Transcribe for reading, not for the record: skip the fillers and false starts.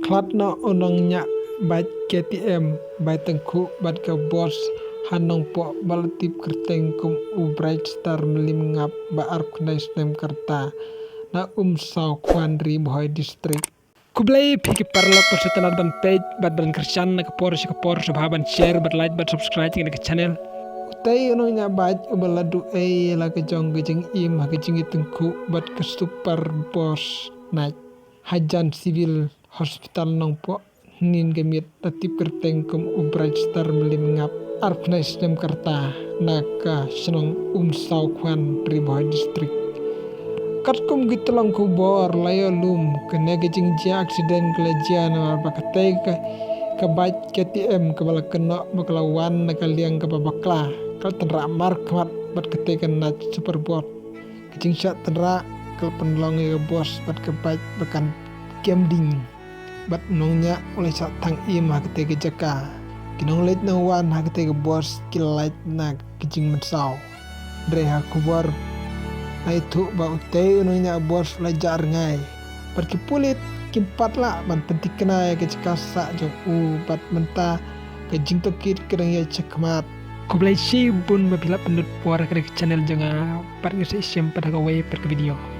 Klatna onongnya bat KTM bat tengku bat ke bos hanong po balatip kerteng kum bright star melim ngap ba arp knai snem kerta na saw kwandri boy district kublai phiki parlo persetan ban page bat ban kersan na kapor subhaban share bat like bat subscribe ke channel utai onongnya bat ubaladu la ke jong gejeng im ha gejeng tengku bat ke super boss na hajan civil hospital nongpo nin gemit tatip kerteng kum bright star melim ngap arp knai snem kerta naka senong saw kwan riboy district katkum gitlang kubor layo lum kena gejing jia aksiden kelajian bakatay ka bait KTM ka bala kena bakalawan nakaliang ka babakla kal tenra mark mat bat ketekan na super bot gejing sya tenra kal penlong ga bos bat ka bait bakan kemding bat nongnya oleh sak tang im ha ketega jaka kinong leit na wan ha ketega bos kilait na gejing mensaw dre ha kubor na itu ba utay nongnya bos lajar ngai perki pulit kimpat la ban pentik kena ya kecekasa jong bat menta gejing tokit kerang ya cekmat kublai si bun babila pendut puara ke channel jangan part ngisi pada gawe per video